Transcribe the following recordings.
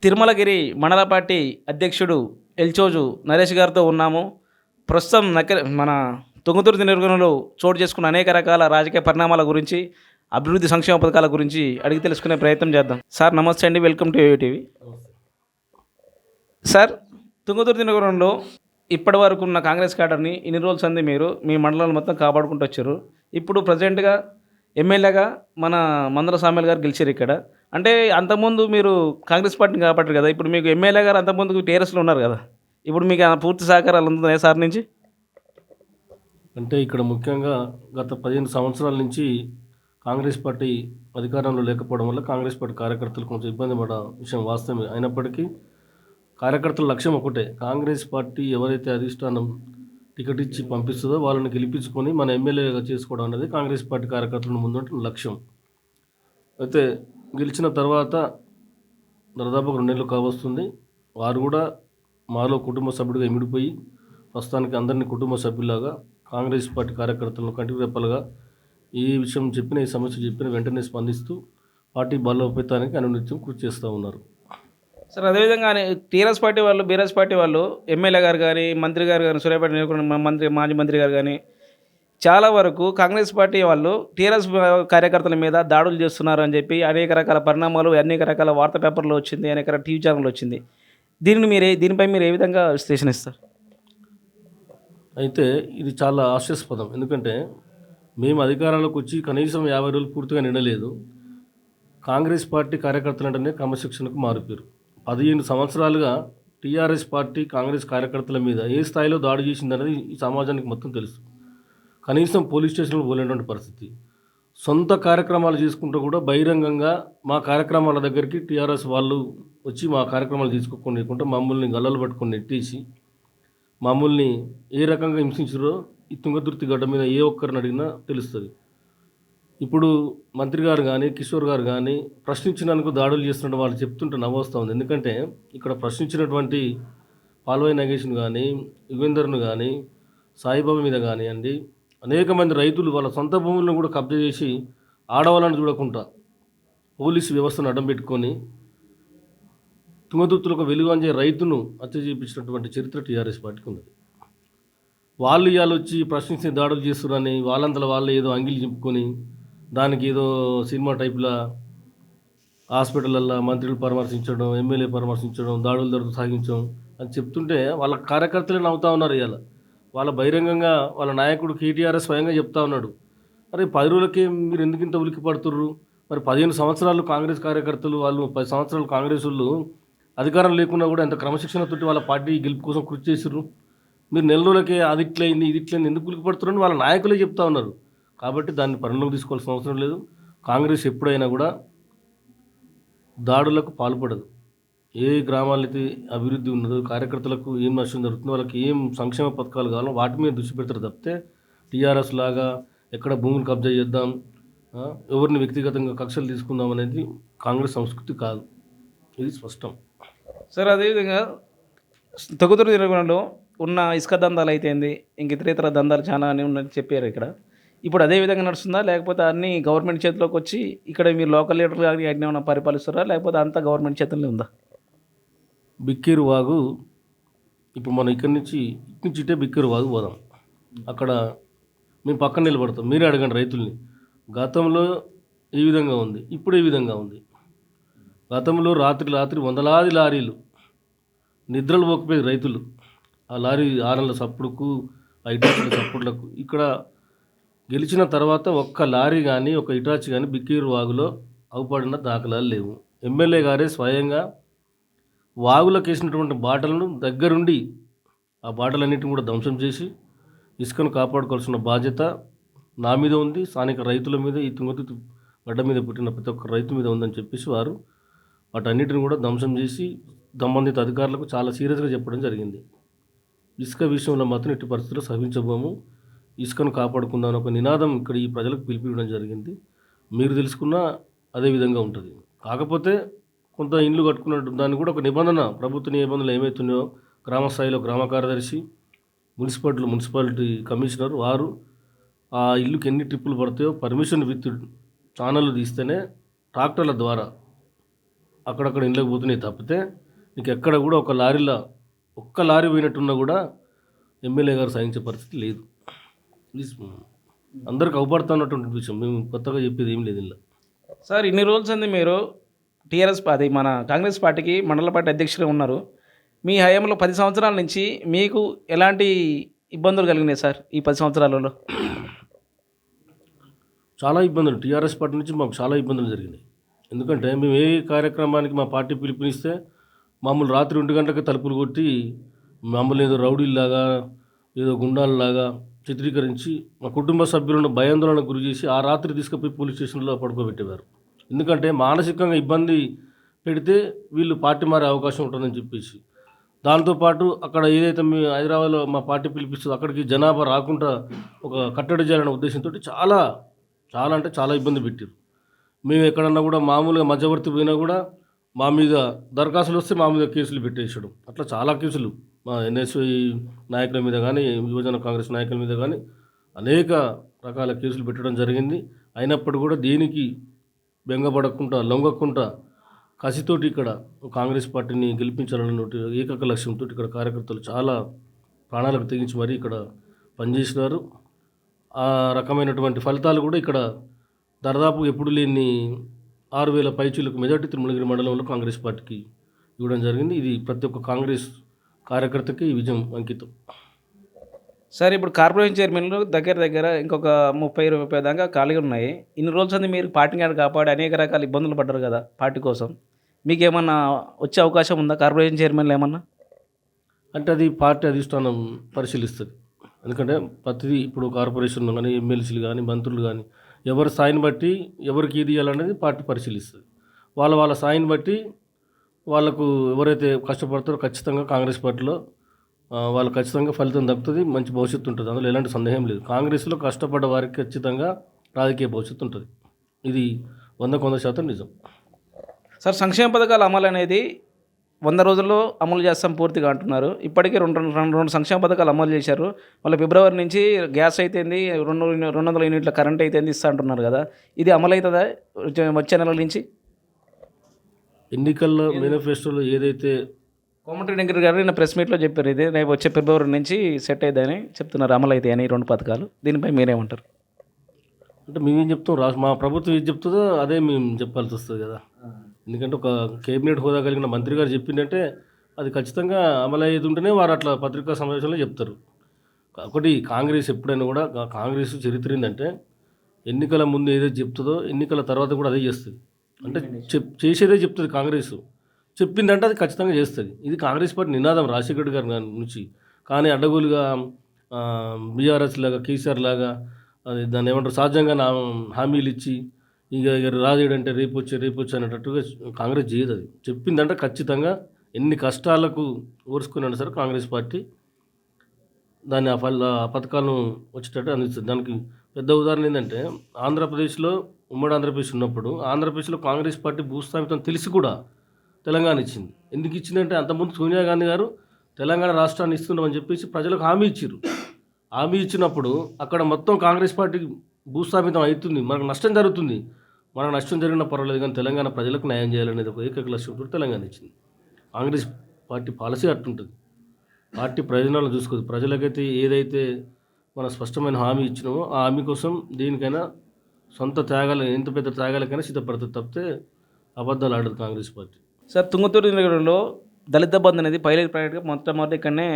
తిరుమలగిరి మండల పార్టీ అధ్యక్షుడు ఎల్చోజు నరేష్ గారితో ఉన్నాము. ప్రస్తుతం మన తుంగతుర్తి నియోజకవర్గంలో చోటు చేసుకున్న అనేక రకాల రాజకీయ పరిణామాల గురించి, అభివృద్ధి సంక్షేమ పథకాల గురించి అడిగి తెలుసుకునే ప్రయత్నం చేద్దాం. సార్ నమస్తే అండి, welcome to ATV. Sir, Thungathurthi నియోజకవర్గంలో ఇప్పటి వరకు ఉన్న కాంగ్రెస్ క్యాడర్ని ఇన్ని రోజులు సంది మీరు మీ మండలాలు మొత్తం కాపాడుకుంటూ వచ్చారు. ఇప్పుడు ప్రజెంట్గా ఎమ్మెల్యేగా మన మందల సామ్యాల్ గారు గెలిచారు ఇక్కడ. అంటే అంతకుముందు మీరు కాంగ్రెస్ పార్టీని కాపాడారు కదా, ఇప్పుడు మీకు ఎమ్మెల్యే గారు అంతకుముందు టీఆర్ఎస్లో ఉన్నారు కదా, ఇప్పుడు మీకు ఆ పూర్తి సహకారాలు అందుతున్నాయి సార్ నుంచి? అంటే ఇక్కడ ముఖ్యంగా గత 15 సంవత్సరాల నుంచి కాంగ్రెస్ పార్టీ అధికారంలో లేకపోవడం వల్ల కాంగ్రెస్ పార్టీ కార్యకర్తలు కొంచెం ఇబ్బంది పడ విషయం వాస్తవమే. అయినప్పటికీ కార్యకర్తల లక్ష్యం ఒకటే, కాంగ్రెస్ పార్టీ ఎవరైతే అధిష్టానం టికెట్ ఇచ్చి పంపిస్తుందో వాళ్ళని గెలిపించుకొని మన ఎమ్మెల్యేగా చేసుకోవడం అనేది కాంగ్రెస్ పార్టీ కార్యకర్తలను ముందుంటున్న లక్ష్యం. అయితే గెలిచిన తర్వాత దాదాపు 2 నెలలు కావస్తుంది. వారు కూడా మాలో కుటుంబ సభ్యుడిగా ఇమిడిపోయి ప్రస్తుతానికి అందరినీ కుటుంబ సభ్యులాగా కాంగ్రెస్ పార్టీ కార్యకర్తలను కంటికి రెప్పలుగా ఈ విషయం చెప్పిన, ఈ సమస్య చెప్పిన వెంటనే స్పందిస్తూ పార్టీ బలోపేతానికి అనునిత్యం కృషి చేస్తూ ఉన్నారు. సార్, అదేవిధంగా టీఆర్ఎస్ పార్టీ వాళ్ళు, బీఆర్ఎస్ పార్టీ వాళ్ళు, ఎమ్మెల్యే గారు కానీ, మంత్రి గారు కానీ, సూర్యాపేట నియోజకవర్గం మాజీ మంత్రి గారు కానీ చాలా వరకు కాంగ్రెస్ పార్టీ వాళ్ళు టీఆర్ఎస్ కార్యకర్తల మీద దాడులు చేస్తున్నారు అని చెప్పి అనేక రకాల పరిణామాలు, అనేక రకాల వార్తా పేపర్లు వచ్చింది, అనేక రకాల టీవీ ఛానల్ వచ్చింది. దీనిపై మీరు ఏ విధంగా విశ్లేషణ ఇస్తారు? అయితే ఇది చాలా హాస్యాస్పదం. ఎందుకంటే మేము అధికారంలోకి వచ్చి కనీసం 50 రోజులు పూర్తిగా నిండలేదు. కాంగ్రెస్ పార్టీ కార్యకర్తలంటేనే క్రమశిక్షణకు మారిపోయారు. 15 సంవత్సరాలుగా టీఆర్ఎస్ పార్టీ కాంగ్రెస్ కార్యకర్తల మీద ఏ స్థాయిలో దాడి చేసిందనేది ఈ సమాజానికి మొత్తం తెలుసు. కనీసం పోలీస్ స్టేషన్లో పోలేనటువంటి పరిస్థితి. సొంత కార్యక్రమాలు చేసుకుంటూ కూడా బహిరంగంగా మా కార్యక్రమాల దగ్గరికి టీఆర్ఎస్ వాళ్ళు వచ్చి మా కార్యక్రమాలు తీసుకోకుండా మమ్మల్ని గల్లలు పట్టుకొని నెట్టేసి మమ్మల్ని ఏ రకంగా హింసించారో ఈ తుంగతుర్తి గడ్డ మీద ఏ ఒక్కరిని అడిగినా తెలుస్తుంది. ఇప్పుడు మంత్రి గారు కానీ, కిషోర్ గారు కానీ ప్రశ్నించినందుకు దాడులు చేస్తున్న వాళ్ళు చెప్తుంటే నవ్వొస్తూ ఉంది. ఎందుకంటే ఇక్కడ ప్రశ్నించినటువంటి పాల్వాయి నాగేష్ను కానీ, యుగేందర్ను కానీ, సాయిబాబా మీద కానివ్వండి, అనేక మంది రైతులు వాళ్ళ సొంత భూములను కూడా కబ్జా చేసి ఆడవాళ్ళని చూడకుండా పోలీసు వ్యవస్థను అడ్డం పెట్టుకొని తుంగతుర్తిలో వెలుగంజే రైతును హత్య చేయించినటువంటి చరిత్ర టీఆర్ఎస్ పార్టీకి ఉన్నది. వాళ్ళు ఇవాళ వచ్చి ప్రశ్నించి దాడులు చేస్తున్నారని వాళ్ళంతలో వాళ్ళు ఏదో అంగిలి చింపుకొని దానికి ఏదో సినిమా టైప్లా హాస్పిటళ్ళల్లో మంత్రులు పరామర్శించడం, ఎమ్మెల్యే పరామర్శించడం, దాడులు దొరకు సాగించడం అని చెప్తుంటే వాళ్ళ కార్యకర్తలే నవ్వుతూ ఉన్నారు. ఇవాళ వాళ్ళ బహిరంగంగా వాళ్ళ నాయకుడు కేటీఆర్ స్వయంగా చెప్తా ఉన్నాడు, అరే 10 రోజులకే మీరు ఎందుకు ఇంత ఉలికి పడుతుర్రు? మరి 15 సంవత్సరాలు కాంగ్రెస్ కార్యకర్తలు వాళ్ళు 10 సంవత్సరాలు కాంగ్రెస్ వాళ్ళు అధికారం లేకున్నా కూడా ఎంత క్రమశిక్షణతోటి వాళ్ళ పార్టీ గెలుపు కోసం కృషి చేసిర్రు. మీరు నెల రోజులకే అది ఇట్లయింది, ఇది ఇట్లయింది, ఎందుకు ఉలికి పడుతున్నారని వాళ్ళ నాయకులే చెప్తా ఉన్నారు. కాబట్టి దాన్ని పరిణామం తీసుకోవాల్సిన అవసరం లేదు. కాంగ్రెస్ ఎప్పుడైనా కూడా దాడులకు పాల్పడదు. ఏ గ్రామాలైతే అభివృద్ధి ఉన్నదో, కార్యకర్తలకు ఏం నష్టం జరుగుతుందో, వాళ్ళకి ఏం సంక్షేమ పథకాలు కావాలో వాటి మీద దృష్టి పెడతారు తప్పితే టీఆర్ఎస్ లాగా ఎక్కడ భూములు కబ్జా చేద్దాం, ఎవరిని వ్యక్తిగతంగా కక్షలు తీసుకుందాం అనేది కాంగ్రెస్ సంస్కృతి కాదు. ఇది స్పష్టం. సార్, అదేవిధంగా తుంగతుర్తి నియోజకవర్గంలో ఉన్న ఇసుక దందాలు అయితేంది, ఇంక ఇతర దందాలు చాలా అని ఉన్నది చెప్పారు ఇక్కడ. ఇప్పుడు అదే విధంగా నడుస్తుందా, లేకపోతే అన్నీ గవర్నమెంట్ చేతిలోకి వచ్చి ఇక్కడ మీరు లోకల్ లీడర్లు కానీ ఏమైనా పరిపాలిస్తారా, లేకపోతే అంతా గవర్నమెంట్ చేతుల్లో ఉందా? బిక్కేరు వాగు ఇప్పుడు మనం ఇటు నుంచి ఇటే బిక్కేరు వాగు పోదాం. అక్కడ మేము పక్కన నిలబడతాం, మీరే అడగండి రైతుల్ని. గతంలో ఈ విధంగా ఉంది, ఇప్పుడు ఈ విధంగా ఉంది. గతంలో రాత్రి వందలాది లారీలు నిద్రలు పోకపోయేది రైతులు. ఆ లారీ ఆరల సప్పుడుకు, ఆ ఇటాచీల సప్పుడులకు. ఇక్కడ గెలిచిన తర్వాత ఒక్క లారీ కానీ, ఒక ఇటాచి కానీ బిక్కేరు వాగులో అవుపడిన దాఖలాలు లేవు. ఎమ్మెల్యే గారే స్వయంగా వాగులకు వేసినటువంటి బాటలను దగ్గరుండి ఆ బాటలన్నింటిని కూడా ధ్వంసం చేసి ఇసుకను కాపాడుకోవాల్సిన బాధ్యత నా మీద ఉంది, స్థానిక రైతుల మీద, ఈ తుంగతుర్తి గడ్డ మీద పుట్టిన ప్రతి ఒక్క రైతు మీద ఉందని చెప్పేసి వారు వాటన్నిటిని కూడా ధ్వంసం చేసి సంబంధిత అధికారులకు చాలా సీరియస్గా చెప్పడం జరిగింది. ఇసుక విషయంలో మాత్రం ఎట్టి పరిస్థితుల్లో సహించబోము, ఇసుకను కాపాడుకుందాం ఒక నినాదం ఇక్కడ ఈ ప్రజలకు పిలిపివ్వడం జరిగింది. మీరు తెలుసుకున్నా అదే విధంగా ఉంటుంది. కాకపోతే కొంత ఇండ్లు కట్టుకున్నట్టు దాన్ని కూడా ఒక నిబంధన, ప్రభుత్వ నిబంధనలు ఏమవుతున్నాయో గ్రామ స్థాయిలో గ్రామ కార్యదర్శి, మున్సిపాలిటీ కమిషనర్ వారు ఆ ఇల్లుకి ఎన్ని ట్రిప్పులు పడతాయో పర్మిషన్ విత్ ఛానళ్ళు తీస్తేనే ట్రాక్టర్ల ద్వారా అక్కడక్కడ ఇండ్లకు పోతున్నాయి తప్పితే నీకు ఎక్కడ కూడా ఒక్క లారీ పోయినట్టున్నా కూడా ఎమ్మెల్యే గారు సాధించే పరిస్థితి లేదు. ఇది అందరికి అవపడుతున్నటువంటి విషయం. మేము కొత్తగా చెప్పేది ఏం లేదు ఇలా. సార్ ఇన్ని రోజులు అంది మీరు టీఆర్ఎస్ అది మన కాంగ్రెస్ పార్టీకి మండల పార్టీ అధ్యక్షులుగా ఉన్నారు. మీ హయాంలో 10 సంవత్సరాల నుంచి మీకు ఎలాంటి ఇబ్బందులు కలిగినాయి సార్ ఈ 10 సంవత్సరాలలో? చాలా ఇబ్బందులు టీఆర్ఎస్ పార్టీ నుంచి మాకు చాలా ఇబ్బందులు జరిగినాయి. ఎందుకంటే మేము ఏ కార్యక్రమానికి మా పార్టీ పిలుపునిస్తే మామూలు రాత్రి 1 గంటలకి తలుపులు కొట్టి మమ్మల్ని ఏదో రౌడీల్లాగా ఏదో గుండాలలాగా చిత్రీకరించి మా కుటుంబ సభ్యులను భయాందోళనకు గురి చేసి ఆ రాత్రి తీసుకుపోయి పోలీస్ స్టేషన్లో పడుకోబెట్టేవారు. ఎందుకంటే మానసికంగా ఇబ్బంది పెడితే వీళ్ళు పార్టీ మారే అవకాశం ఉంటుందని చెప్పేసి. దాంతోపాటు అక్కడ ఏదైతే మీ హైదరాబాద్లో మా పార్టీ పిలిపిస్తుందో అక్కడికి జనాభా రాకుండా ఒక కట్టడి చేయాలనే ఉద్దేశంతో చాలా అంటే చాలా ఇబ్బంది పెట్టారు. మేము ఎక్కడన్నా కూడా మామూలుగా మధ్యవర్తి పోయినా కూడా మా మీద దరఖాస్తులు వస్తే మా మీద కేసులు పెట్టేసాడు. అట్లా చాలా కేసులు మా ఎన్ఎస్ఐ నాయకుల మీద కానీ యువజన కాంగ్రెస్ నాయకుల మీద కానీ అనేక రకాల కేసులు పెట్టడం జరిగింది. అయినప్పుడు కూడా దేనికి బెంగపడకుండా లొంగకుండా కసితోటి ఇక్కడ కాంగ్రెస్ పార్టీని గెలిపించాలన్న ఏకైక లక్ష్యంతో ఇక్కడ కార్యకర్తలు చాలా ప్రాణాలకు తెగించి మరీ ఇక్కడ పనిచేసినారు. ఆ రకమైనటువంటి ఫలితాలు కూడా ఇక్కడ దాదాపు ఎప్పుడు లేని 6,000 పైచీలకు మెజార్టీ తిరుమలగిరి మండలంలో కాంగ్రెస్ పార్టీకి ఇవ్వడం జరిగింది. ఇది ప్రతి ఒక్క కాంగ్రెస్ కార్యకర్తకి ఈ విజయం అంకితం. సార్ ఇప్పుడు కార్పొరేషన్ చైర్మన్లు దగ్గర ఇంకొక 30 దాకా ఖాళీగా ఉన్నాయి. ఇన్ని రోజులు అంది మీరు పార్టీని కాపాడి అనేక రకాల ఇబ్బందులు పడ్డారు కదా పార్టీ కోసం. మీకు ఏమన్నా వచ్చే అవకాశం ఉందా కార్పొరేషన్ చైర్మన్లు ఏమన్నా? అంటే అది పార్టీ అధిష్టానం పరిశీలిస్తుంది. ఎందుకంటే ప్రతిదీ ఇప్పుడు కార్పొరేషన్లు కానీ ఎమ్మెల్సీలు కానీ మంత్రులు కానీ ఎవరి స్థాయిని బట్టి ఎవరికి ఏది ఇవ్వాలనేది పార్టీ పరిశీలిస్తుంది. వాళ్ళ స్థాయిని బట్టి వాళ్ళకు ఎవరైతే కష్టపడతారో ఖచ్చితంగా కాంగ్రెస్ పార్టీలో వాళ్ళు ఖచ్చితంగా ఫలితం దక్కుతుంది, మంచి భవిష్యత్తు ఉంటుంది. అందులో ఎలాంటి సందేహం లేదు. కాంగ్రెస్లో కష్టపడ్డ వారికి ఖచ్చితంగా రాజకీయ భవిష్యత్తు ఉంటుంది. ఇది 100% నిజం. సార్ సంక్షేమ పథకాల అమలు అనేది 100 రోజుల్లో అమలు చేస్తాం పూర్తిగా అంటున్నారు. ఇప్పటికే రెండు సంక్షేమ పథకాలు అమలు చేశారు. మళ్ళీ ఫిబ్రవరి నుంచి గ్యాస్ అయితేంది 200 యూనిట్ల కరెంట్ అయితేంది ఇస్తా అంటున్నారు కదా. ఇది అమలు అవుతుందా వచ్చే నెలల నుంచి? ఎన్నికల్లో మేనిఫెస్టోలో ఏదైతే కోమటిరెడ్డి వెంకట గారు నిన్న ప్రెస్ మీట్లో చెప్పారు, ఇది రేపు వచ్చే ఫిబ్రవరి నుంచి సెట్ అవుతుందని చెప్తున్నారు, అమలు అవుతాయి అని 2 పథకాలు. దీనిపై మీరేమంటారు? అంటే మేమేం చెప్తాం, మా ప్రభుత్వం ఏది చెప్తుందో అదే మేము చెప్పాల్సి వస్తుంది కదా. ఎందుకంటే ఒక కేబినెట్ హోదా కలిగిన మంత్రి గారు చెప్పిందంటే అది ఖచ్చితంగా అమలు అయ్యేది ఉంటేనే వారు అట్లా పత్రికా సమావేశంలో చెప్తారు. ఒకటి కాంగ్రెస్ ఎప్పుడైనా కూడా కాంగ్రెస్ చరిత్ర ఏంటంటే ఎన్నికల ముందు ఏదైతే చెప్తుందో ఎన్నికల తర్వాత కూడా అదే చేస్తుంది. అంటే చేసేదే చెప్తుంది కాంగ్రెస్, చెప్పిందంటే అది ఖచ్చితంగా చేస్తుంది. ఇది కాంగ్రెస్ పార్టీ నినాదం రాజశేఖర్ గారి నుంచి. కానీ అడ్డగోలుగా బీఆర్ఎస్ లాగా కేసీఆర్ లాగా అది దాన్ని ఏమంటారు సహజంగా హామీలు ఇచ్చి ఇక రాజేడంటే రేపు వచ్చి అనేటట్టుగా కాంగ్రెస్ చేయదు. అది చెప్పిందంటే ఖచ్చితంగా ఎన్ని కష్టాలకు ఓర్చుకున్నా సరే కాంగ్రెస్ పార్టీ దాన్ని ఆ పథకాలను వచ్చేటట్టు అందిస్తుంది. దానికి పెద్ద ఉదాహరణ ఏంటంటే ఆంధ్రప్రదేశ్లో ఉమ్మడి ఆంధ్రప్రదేశ్ ఉన్నప్పుడు ఆంధ్రప్రదేశ్లో కాంగ్రెస్ పార్టీ భూస్థాపితం తెలిసి కూడా తెలంగాణ ఇచ్చింది. ఎందుకు ఇచ్చిందంటే అంతకుముందు సోనియా గాంధీ గారు తెలంగాణ రాష్ట్రాన్ని ఇస్తున్నామని చెప్పేసి ప్రజలకు హామీ ఇచ్చారు. హామీ ఇచ్చినప్పుడు అక్కడ మొత్తం కాంగ్రెస్ పార్టీకి భూస్థాపితం అవుతుంది, మనకు నష్టం జరుగుతుంది. మనకు నష్టం జరిగినా పర్వాలేదు కానీ తెలంగాణ ప్రజలకు న్యాయం చేయాలనేది ఒక ఏకైక లక్ష్యంతో తెలంగాణ ఇచ్చింది. Congress party policy అట్టుంటుంది. పార్టీ ప్రయోజనాలు చూసుకోదు. ప్రజలకైతే ఏదైతే మనం స్పష్టమైన హామీ ఇచ్చినామో ఆ హామీ కోసం దేనికైనా సొంత త్యాగాలు ఎంత పెద్ద త్యాగాలకైనా సిద్ధపడుతుంది తప్పితే అబద్ధాలు ఆడదు కాంగ్రెస్ పార్టీ. సార్ తుంగతుర్తి నగరంలో దళిత బంధు అనేది పైలట్ ప్రాజెక్ట్గా మొట్టమొదటి ఇక్కడనే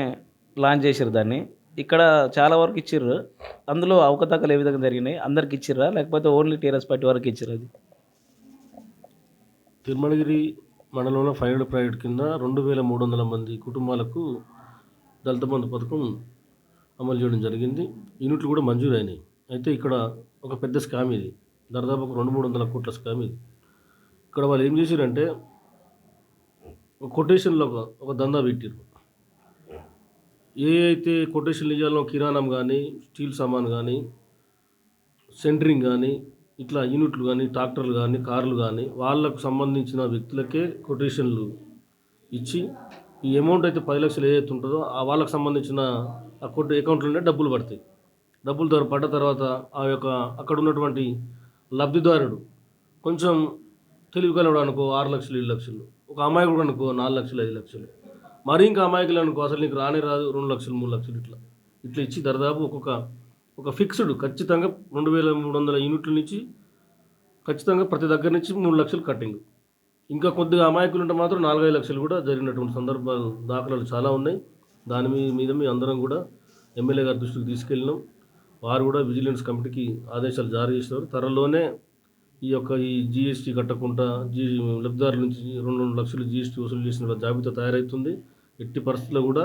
లాంచ్ చేశారు. దాన్ని ఇక్కడ చాలా వరకు ఇచ్చిర్రు. అందులో అవకతవకలు ఏ విధంగా జరిగినాయి, అందరికి ఇచ్చిర్రా లేకపోతే ఓన్లీ టీఆర్ఎస్ పార్టీ వరకు ఇచ్చిర్రు? అది తిరుమలగిరి మండలంలో పైలట్ ప్రాజెక్ట్ కింద 2,300 మంది కుటుంబాలకు దళిత బంధు పథకం అమలు చేయడం జరిగింది. యూనిట్లు కూడా మంజూరు అయినాయి. అయితే ఇక్కడ ఒక పెద్ద స్కామ్ ఇది, దాదాపు 200-300 కోట్ల స్కామ్ ఇది. ఇక్కడ వాళ్ళు ఏం చేశారంటే కొటేషన్లో ఒక దందా పెట్టారు. ఏ అయితే కొటేషన్లు ఇవ్వాలో కిరాణం కానీ స్టీల్ సామాన్ కానీ సెంటరింగ్ కానీ ఇట్లా యూనిట్లు కానీ ట్రాక్టర్లు కానీ కార్లు కానీ వాళ్ళకు సంబంధించిన వ్యక్తులకే కొటేషన్లు ఇచ్చి ఈ అమౌంట్ అయితే 10 లక్షలు ఏదైతే ఉంటుందో వాళ్ళకు సంబంధించిన అకౌంట్లోనే డబ్బులు పడతాయి. డబ్బులు పడ్డ తర్వాత ఆ యొక్క అక్కడ ఉన్నటువంటి లబ్ధిదారుడు కొంచెం తెలివి కలవాడు అనుకో 6 లక్షలు 7 లక్షలు, ఒక అమాయకుడు అనుకో 4 లక్షలు 5 లక్షలు, మరి ఇంకా అమాయకులు అనుకో అసలు నీకు రానే రాదు 2 లక్షలు 3 లక్షలు, ఇట్లా ఇచ్చి దరిదాపు ఒక ఫిక్స్డ్ ఖచ్చితంగా 2300 యూనిట్ల నుంచి ఖచ్చితంగా ప్రతి దగ్గర నుంచి 3 లక్షలు కట్టింగ్. ఇంకా కొద్దిగా అమాయకులు ఉంటే మాత్రం 4-5 లక్షలు కూడా జరిగినటువంటి సందర్భాలు దాఖలాలు చాలా ఉన్నాయి. దాని మీద మీ అందరం కూడా ఎమ్మెల్యే గారి దృష్టికి తీసుకెళ్ళినాం. వారు కూడా విజిలెన్స్ కమిటీకి ఆదేశాలు జారీ చేసినారు. త్వరలోనే ఈ జీఎస్టీ కట్టకుండా లబ్ధిదారుల నుంచి 2 లక్షలు జీఎస్టీ వసూలు చేసిన జాబితా తయారవుతుంది. ఎట్టి పరిస్థితుల్లో కూడా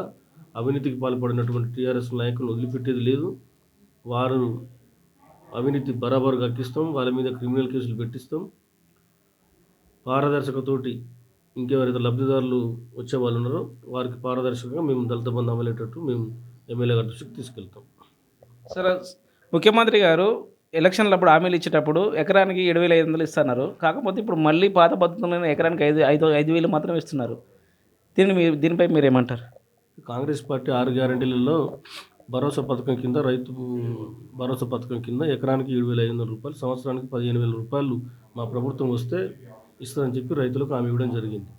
అవినీతికి పాల్పడినటువంటి టీఆర్ఎస్ నాయకులను వదిలిపెట్టేది లేదు. వారు అవినీతి బరాబరుగా అక్కిస్తాం, వాళ్ళ మీద క్రిమినల్ కేసులు పెట్టిస్తాం. పారదర్శకతోటి ఇంకెవరైతే లబ్ధిదారులు వచ్చే వాళ్ళు ఉన్నారో వారికి పారదర్శకంగా మేము దళిత బంధు అమలేటట్టు మేము ఎమ్మెల్యే గారి దృష్టికి తీసుకెళ్తాం. సరే, ముఖ్యమంత్రి గారు ఎలక్షన్లప్పుడు హామీలు ఇచ్చేటప్పుడు ఎకరానికి 7,500 ఇస్తున్నారు. కాకపోతే ఇప్పుడు మళ్ళీ పాత పద్ధతిలోనే ఎకరానికి 5,000 మాత్రమే ఇస్తున్నారు. దీనిపై మీరు ఏమంటారు? కాంగ్రెస్ పార్టీ 6 గ్యారెంటీలలో భరోసా పథకం కింద రైతు భరోసా పథకం కింద ఎకరానికి 7,500 రూపాయలు, సంవత్సరానికి 15,000 రూపాయలు మా ప్రభుత్వం వస్తే ఇస్తుందని చెప్పి రైతులకు హామీ ఇవ్వడం జరిగింది.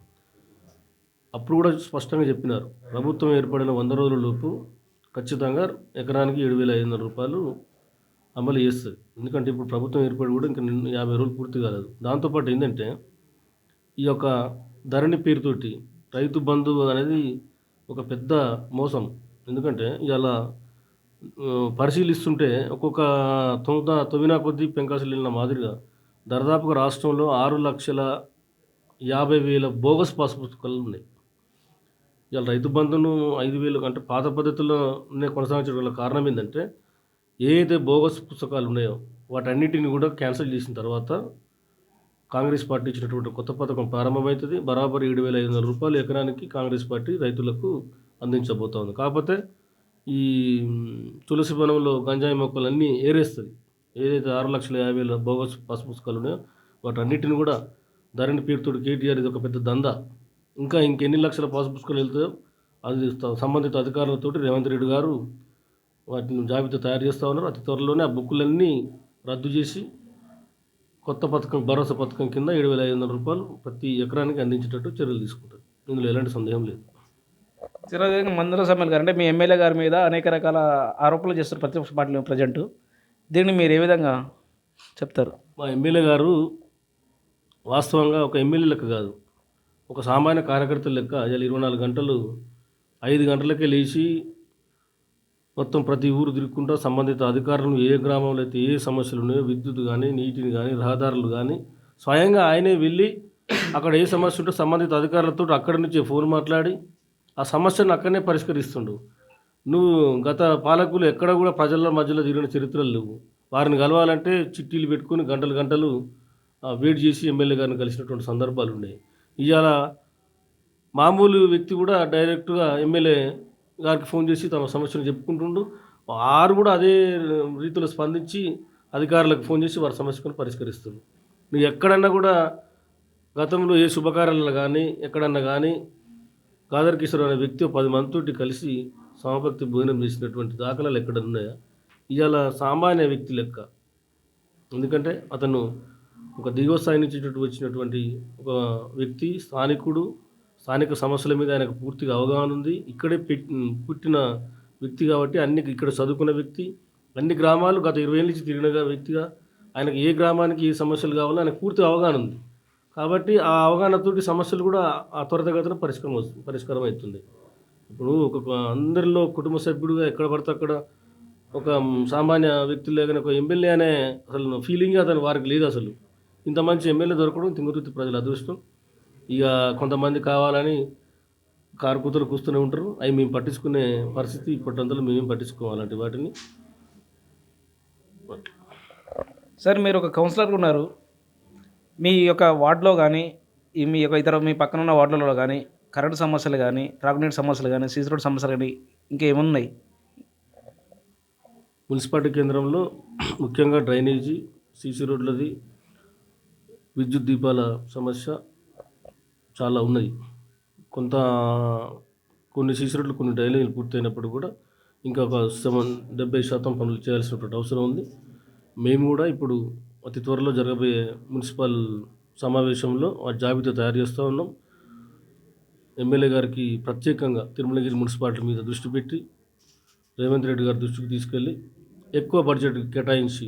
అప్పుడు కూడా స్పష్టంగా చెప్పినారు, ప్రభుత్వం ఏర్పడిన 100 రోజుల లోపు ఖచ్చితంగా ఎకరానికి 7,500 రూపాయలు అమలు చేస్తుంది. ఎందుకంటే ఇప్పుడు ప్రభుత్వం ఏర్పడి కూడా ఇంకా 50 రోజులు పూర్తి కాలేదు. దాంతోపాటు ఏంటంటే ఈ యొక్క ధరణి పేరుతోటి రైతు బంధు అనేది ఒక పెద్ద మోసం. ఎందుకంటే ఇలా పరిశీలిస్తుంటే ఒక్కొక్క తొవినా కొద్దీ పెంకాసులు వెళ్ళిన మాదిరిగా దాదాపుగా రాష్ట్రంలో 6,50,000 బోగస్ పాస్ పుస్తకాలు ఉన్నాయి. ఇవాళ రైతు బంధును 5,000 అంటే పాత పద్ధతుల్లోనే కొనసాగించడం వల్ల కారణం ఏంటంటే ఏదైతే బోగస్ పుస్తకాలు ఉన్నాయో వాటన్నిటిని కూడా క్యాన్సిల్ చేసిన తర్వాత కాంగ్రెస్ పార్టీ ఇచ్చినటువంటి కొత్త పథకం ప్రారంభమవుతుంది. బరాబర్ 7,500 రూపాయలు ఎకరానికి కాంగ్రెస్ పార్టీ రైతులకు అందించబోతోంది. కాకపోతే ఈ తులసి వనంలో గంజాయి మొక్కలన్నీ ఏరేస్తుంది. ఏదైతే 6,50,000 బోగస్ పాస్ పుస్తకాలు ఉన్నాయో వాటన్నిటిని కూడా ధరణి పేరుతో కేటీఆర్ ఇది ఒక పెద్ద దందా. ఇంకెన్ని లక్షల పాస్ పుస్తకాలు వెళ్తాయో అది సంబంధిత అధికారులతో రేవంత్ రెడ్డి గారు వాటిని జాబితా తయారు చేస్తూ ఉన్నారు. అతి త్వరలోనే ఆ బుక్కులన్నీ రద్దు చేసి కొత్త పథకం భరోసా పథకం కింద 7,500 రూపాయలు ప్రతి ఎకరానికి అందించేటట్టు చర్యలు తీసుకుంటారు. ఇందులో ఎలాంటి సందేహం లేదు. చిరదేవి మందల సమ్మెల్ గారు అంటే మీ ఎమ్మెల్యే గారి మీద అనేక రకాల ఆరోపణలు చేస్తారు ప్రతిపక్ష పార్టీలు ప్రజెంట్. దీన్ని మీరు ఏ విధంగా చెప్తారు? మా ఎమ్మెల్యే గారు వాస్తవంగా ఒక ఎమ్మెల్యే లెక్క కాదు, ఒక సామాన్య కార్యకర్తల లెక్క 24 గంటలు 5 గంటలకే లేచి మొత్తం ప్రతి ఊరు తిరుగుకుంటూ సంబంధిత అధికారులను ఏ గ్రామంలో అయితే ఏ సమస్యలు ఉన్నాయో విద్యుత్ కానీ నీటిని కానీ రహదారులు కానీ స్వయంగా ఆయనే వెళ్ళి అక్కడ ఏ సమస్య ఉంటే సంబంధిత అధికారులతో అక్కడి నుంచి ఫోన్ మాట్లాడి ఆ సమస్యను అక్కడనే పరిష్కరిస్తుండు. నువ్వు గత పాలకులు ఎక్కడ కూడా ప్రజల మధ్యలో తిరిగిన చరిత్రలు లేవు. వారిని కలవాలంటే చిట్టీలు పెట్టుకుని గంటలు వెయిట్ చేసి ఎమ్మెల్యే గారిని కలిసినటువంటి సందర్భాలు ఉన్నాయి. ఇవాళ మామూలు వ్యక్తి కూడా డైరెక్ట్గా ఎమ్మెల్యే గారికి ఫోన్ చేసి తమ సమస్యను చెప్పుకుంటుండు. వారు కూడా అదే రీతిలో స్పందించి అధికారులకు ఫోన్ చేసి వారి సమస్యను పరిష్కరిస్తుంది. నువ్వు ఎక్కడన్నా కూడా గతంలో ఏ శుభకార్యాలలో కానీ ఎక్కడన్నా కానీ కాదర్ కిషోర్ అనే వ్యక్తి 10 మందితోటి కలిసి సమభక్తి భోజనం చేసినటువంటి దాఖలాలు ఎక్కడ ఉన్నాయా? ఇవాళ సామాన్య వ్యక్తి లెక్క. ఎందుకంటే అతను ఒక దిగువ స్థాయి నుంచి వచ్చినటువంటి ఒక వ్యక్తి, స్థానిక సమస్యల మీద ఆయనకు పూర్తిగా అవగాహన ఉంది. ఇక్కడే పుట్టిన వ్యక్తి కాబట్టి ఇక్కడ చదువుకున్న వ్యక్తి, అన్ని గ్రామాలు గత 20 ఏళ్ళ నుంచి తిరిగిన వ్యక్తిగా ఆయనకు ఏ గ్రామానికి ఏ సమస్యలు కావాలో ఆయనకు పూర్తిగా అవగాహన ఉంది. కాబట్టి ఆ అవగాహనతోటి సమస్యలు కూడా ఆ త్వరితగతిన పరిష్కారం అవుతుంది. ఇప్పుడు అందరిలో కుటుంబ సభ్యుడిగా ఎక్కడ పడితే అక్కడ ఒక సామాన్య వ్యక్తులు లేకనే ఒక ఎమ్మెల్యే అనే అసలు ఫీలింగ్ అతను వారికి లేదు. అసలు ఇంత మంచి ఎమ్మెల్యే దొరకడం తింగుతుర్తి ప్రజల అదృష్టం. ఇక కొంతమంది కావాలని కారు కూతురు కూస్తూనే ఉంటారు. అవి మేము పట్టించుకునే పరిస్థితి ఇప్పటింతలో మేమేం పట్టించుకోవాలంటే వాటిని. సార్, మీరు ఒక కౌన్సిలర్గా ఉన్నారు. మీ యొక్క వార్డులో కానీ మీ యొక్క మీ పక్కన ఉన్న వార్డులలో కానీ కరెంటు సమస్యలు కానీ త్రాగునీటి సమస్యలు కానీ సీసీ రోడ్ సమస్యలు కానీ ఇంకేమున్నాయి? మున్సిపాలిటీ కేంద్రంలో ముఖ్యంగా డ్రైనేజీ, సీసీ రోడ్లది, విద్యుత్ దీపాల సమస్య చాలా ఉన్నది. కొన్ని సీసీ రోడ్లు కొన్ని డ్రైనేజీలు పూర్తయినప్పుడు కూడా ఇంకా ఒక 70% పనులు చేయాల్సినటువంటి అవసరం ఉంది. మేము కూడా ఇప్పుడు అతి త్వరలో జరగబోయే మున్సిపల్ సమావేశంలో ఆ జాబితా తయారు చేస్తూ ఉన్నాం. ఎమ్మెల్యే గారికి ప్రత్యేకంగా తిరుమలగిరి మున్సిపాలిటీ మీద దృష్టి పెట్టి రేవంత్ రెడ్డి గారి దృష్టికి తీసుకెళ్ళి ఎక్కువ బడ్జెట్ కేటాయించి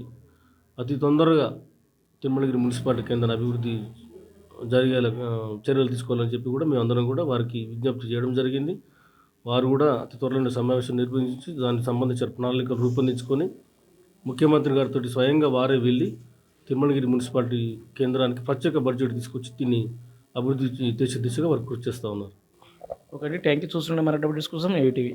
అతి తొందరగా తిరుమలగిరి మున్సిపాలిటీ కేంద్రాన్ని అభివృద్ధి జరిగేలా చర్యలు తీసుకోవాలని చెప్పి కూడా మేము అందరం కూడా వారికి విజ్ఞప్తి చేయడం జరిగింది. వారు కూడా అతి త్వరలో సమావేశం నిర్వహించి దానికి సంబంధించిన ప్రణాళికలు రూపొందించుకొని ముఖ్యమంత్రి గారితో స్వయంగా వారే వెళ్ళి తిరుమలగిరి మున్సిపాలిటీ కేంద్రానికి ప్రత్యేక బడ్జెట్ తీసుకొచ్చి దీన్ని అభివృద్ధి దిశగా వారు కృషి చేస్తూ ఉన్నారు. ఒకటి థ్యాంక్ యూ. చూస్తుండే మరొక డిస్కషన్ ఏటీవీ.